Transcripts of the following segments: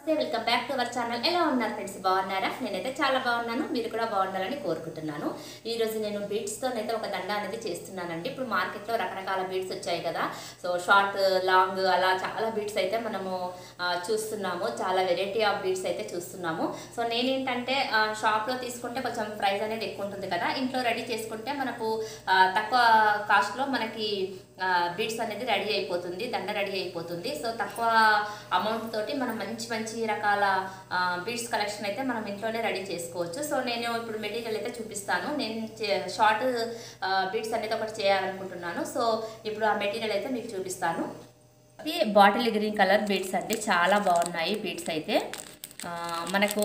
Welcome back to our channel. ఎలా ఉన్నారు friends? బాగున్నారా? నేనైతే చాలా బాగున్నాను, మీరు కూడా బాగుండాలని కోరుకుంటున్నాను. ఈ రోజు నేను బీడ్స్తోనైతే ఒక దండ అనేది చేస్తున్నానండి. ఇప్పుడు మార్కెట్లో రకరకాల బీడ్స్ వచ్చాయి కదా, సో షార్ట్, లాంగ్ అలా చాలా బీడ్స్ అయితే మనము చూస్తున్నాము. చాలా వెరైటీ ఆఫ్ బీడ్స్ అయితే చూస్తున్నాము. సో నేనేంటంటే షాప్లో తీసుకుంటే కొంచెం ప్రైస్ అనేది ఎక్కువ ఉంటుంది కదా, ఇంట్లో రెడీ చేసుకుంటే మనకు తక్కువ కాస్ట్లో మనకి బీడ్స్ అనేది రెడీ అయిపోతుంది, దండ రెడీ అయిపోతుంది. సో తక్కువ అమౌంట్ తోటి మనం మంచి మంచి రకాల బీడ్స్ కలెక్షన్ అయితే మనం ఇంట్లోనే రెడీ చేసుకోవచ్చు. సో నేను ఇప్పుడు మెటీరియల్ అయితే చూపిస్తాను. నేను షార్ట్ బీడ్స్ అనేది ఒకటి చేయాలనుకుంటున్నాను. సో ఇప్పుడు ఆ మెటీరియల్ అయితే మీకు చూపిస్తాను. ఇది బాటిల్ గ్రీన్ కలర్ బీడ్స్ అండి, చాలా బాగున్నాయి బీడ్స్ అయితే. మనకు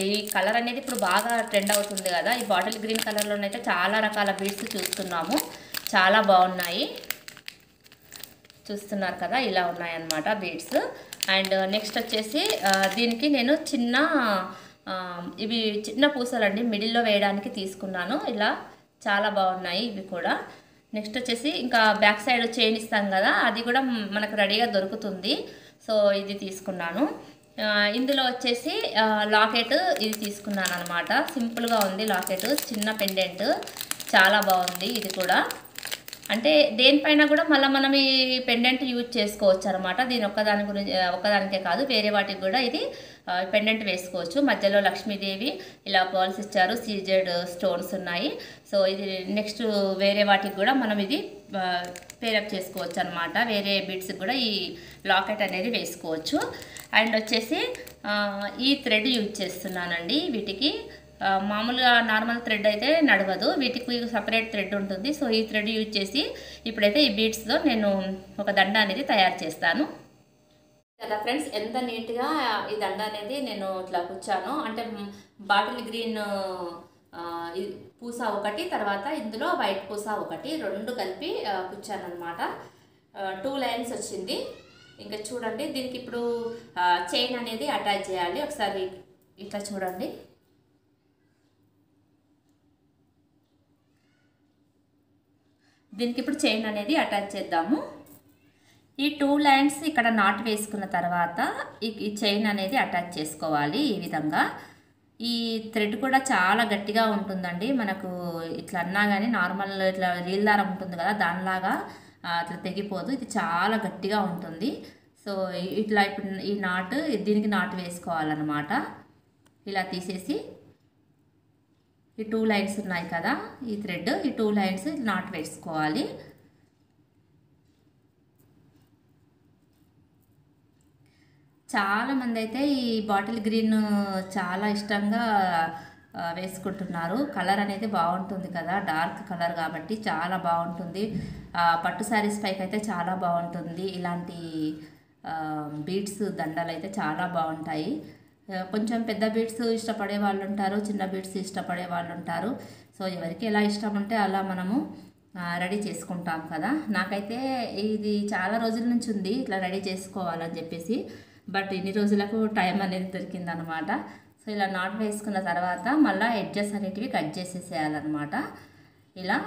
ఈ కలర్ అనేది ఇప్పుడు బాగా ట్రెండ్ అవుతుంది కదా, ఈ బాటిల్ గ్రీన్ కలర్లోనైతే చాలా రకాల బీడ్స్ చూస్తున్నాము, చాలా బాగున్నాయి. చూస్తున్నారు కదా, ఇలా ఉన్నాయన్నమాట బీడ్స్. అండ్ నెక్స్ట్ వచ్చేసి దీనికి నేను ఇవి చిన్న పూసలండి, మిడిల్లో వేయడానికి తీసుకున్నాను. ఇలా చాలా బాగున్నాయి ఇవి కూడా. నెక్స్ట్ వచ్చేసి ఇంకా బ్యాక్ సైడ్ చైన్ ఇస్తాం కదా, అది కూడా మనకు రెడీగా దొరుకుతుంది. సో ఇది తీసుకున్నాను. ఇందులో వచ్చేసి లాకెట్ ఇది తీసుకున్నాను అనమాట. సింపుల్గా ఉంది లాకెట్, చిన్న పెండెంట్, చాలా బాగుంది ఇది కూడా. అంటే దేనిపైన కూడా మళ్ళీ మనం ఈ పెండెంట్ యూజ్ చేసుకోవచ్చు అనమాట. దీని ఒక్కదానికే కాదు, వేరే వాటికి కూడా ఇది పెండెంట్ వేసుకోవచ్చు. మధ్యలో లక్ష్మీదేవి ఇలా పర్ల్స్ ఇచ్చారు, సీజెడ్ స్టోన్స్ ఉన్నాయి. సో ఇది నెక్స్ట్ వేరే వాటికి కూడా మనం ఇది పేరప్ చేసుకోవచ్చు అనమాట. వేరే బీడ్స్కి కూడా ఈ లాకెట్ అనేది వేసుకోవచ్చు. అండ్ వచ్చేసి ఈ థ్రెడ్ యూజ్ చేస్తున్నానండి వీటికి. మామూలుగా నార్మల్ థ్రెడ్ అయితే నడవదు, వీటికి సపరేట్ థ్రెడ్ ఉంటుంది. సో ఈ థ్రెడ్ యూజ్ చేసి ఇప్పుడైతే ఈ బీడ్స్తో నేను ఒక దండ అనేది తయారు చేస్తాను కదా ఫ్రెండ్స్. ఎంత నీట్గా ఈ దండ అనేది నేను ఇట్లా కూర్చాను. అంటే బాటిల్ గ్రీన్ పూస ఒకటి, తర్వాత ఇందులో వైట్ పూస ఒకటి, రెండు కలిపి కూర్చాను అనమాట. 2 లైన్స్ వచ్చింది. ఇంకా చూడండి, దీనికి ఇప్పుడు చైన్ అనేది అటాచ్ చేయాలి. ఒకసారి ఇట్లా చూడండి. దీనికి ఇప్పుడు చైన్ అనేది అటాచ్ చేద్దాము. ఈ 2 లైన్స్ ఇక్కడ నాట్ వేసుకున్న తర్వాత ఈ చైన్ అనేది అటాచ్ చేసుకోవాలి ఈ విధంగా. ఈ థ్రెడ్ కూడా చాలా గట్టిగా ఉంటుందండి. మనకు ఇట్లా అన్నా కానీ నార్మల్ ఇట్లా రీల్ దారం ఉంటుంది కదా, దానిలాగా అట్లా తెగిపోదు, ఇది చాలా గట్టిగా ఉంటుంది. సో ఇట్లా ఇప్పుడు ఈ నాట్, దీనికి నాట్ వేసుకోవాలన్నమాట. ఇలా తీసేసి ఈ 2 లైన్స్ ఉన్నాయి కదా, ఈ థ్రెడ్, ఈ 2 లైన్స్ నాట్ వేసుకోవాలి. చాలామంది అయితే ఈ బాటిల్ గ్రీన్ చాలా ఇష్టంగా వేసుకుంటున్నారు. కలర్ అనేది బాగుంటుంది కదా, డార్క్ కలర్ కాబట్టి చాలా బాగుంటుంది. పట్టు శారీస్ పైకి అయితే చాలా బాగుంటుంది. ఇలాంటి బీడ్స్ దండలు అయితే చాలా బాగుంటాయి. కొంచెం పెద్ద బీడ్స్ ఇష్టపడే వాళ్ళు ఉంటారు, చిన్న బీడ్స్ ఇష్టపడే వాళ్ళు ఉంటారు. సో ఎవరికి ఎలా ఇష్టం ఉంటే అలా మనము రెడీ చేసుకుంటాం కదా. నాకైతే ఇది చాలా రోజుల నుంచి ఉంది ఇట్లా రెడీ చేసుకోవాలని చెప్పేసి, బట్ ఇన్ని రోజులకు టైం అనేది దొరికిందనమాట. సో ఇలా నాట్ వేసుకున్న తర్వాత మళ్ళీ ఎడ్జెస్ అనేటివి కట్ చేసేసేయాలన్నమాట. ఇలా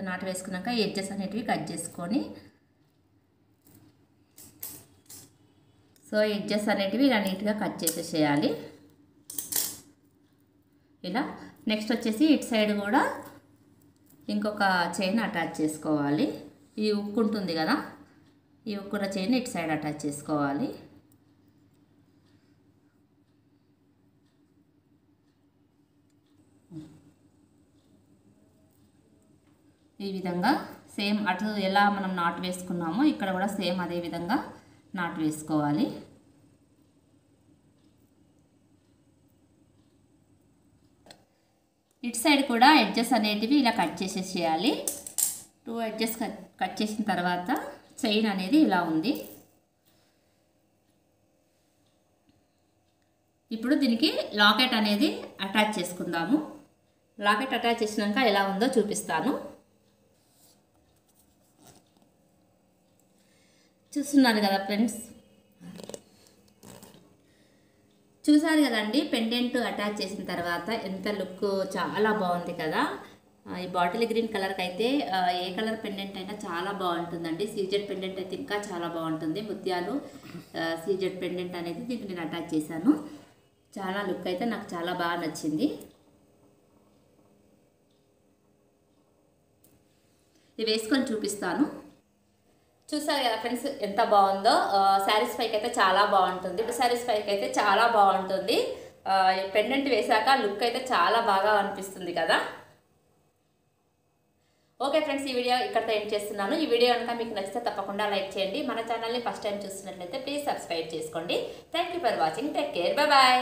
నాట్ వేసుకున్నాక ఎడ్జెస్ అనేటివి కట్ చేసుకొని, సో ఎడ్జెస్ అనేటివి ఇలా నీట్గా కట్ చేసేసేయాలి ఇలా. నెక్స్ట్ వచ్చేసి ఇటు సైడ్ కూడా ఇంకొక చైన్ అటాచ్ చేసుకోవాలి. ఈ ఉక్కు ఉంటుంది కదా, ఈ ఉక్కున్న చైన్ ఇటు సైడ్ అటాచ్ చేసుకోవాలి. ఈ విధంగా సేమ్ అటు ఎలా మనం నాట్ వేసుకున్నామో ఇక్కడ కూడా సేమ్ అదే విధంగా నాట్ వేసుకోవాలి. ఇటు సైడ్ కూడా ఎడ్జెస్ అనేటివి ఇలా కట్ చేసేసేయాలి. 2 ఎడ్జెస్ కట్ చేసిన తర్వాత చైన్ అనేది ఇలా ఉంది. ఇప్పుడు దీనికి లాకెట్ అనేది అటాచ్ చేసుకుందాము. లాకెట్ అటాచ్ చేసినాక ఎలా ఉందో చూపిస్తాను. చూస్తున్నారు కదా ఫ్రెండ్స్, చూసారు కదండి పెండెంట్ అటాచ్ చేసిన తర్వాత ఎంత లుక్ చాలా బాగుంది కదా. ఈ బాటిల్ గ్రీన్ కలర్కి అయితే ఏ కలర్ పెండెంట్ అయినా చాలా బాగుంటుందండి. సీజెడ్ పెండెంట్ అయితే ఇంకా చాలా బాగుంటుంది. ముత్యాలు సీజెడ్ పెండెంట్ అనేది దీనికి నేను అటాచ్ చేశాను. చాలా లుక్ అయితే నాకు చాలా బాగా నచ్చింది. ఇది వేసుకొని చూపిస్తాను. చూసారు కదా ఫ్రెండ్స్ ఎంత బాగుందో. శారీస్ పైకి అయితే చాలా బాగుంటుంది. శారీస్ పైకి అయితే చాలా బాగుంటుంది. పెండెంట్ వేసాక లుక్ అయితే చాలా బాగా అనిపిస్తుంది కదా. ఓకే ఫ్రెండ్స్, ఈ వీడియో ఇక్కడితో ఎండ్ చేస్తున్నాను. ఈ వీడియో కనుక మీకు నచ్చితే తప్పకుండా లైక్ చేయండి. మన ఛానల్ని ఫస్ట్ టైం చూస్తున్నట్లయితే ప్లీజ్ సబ్స్క్రైబ్ చేసుకోండి. Thank you for watching. Take care. Bye.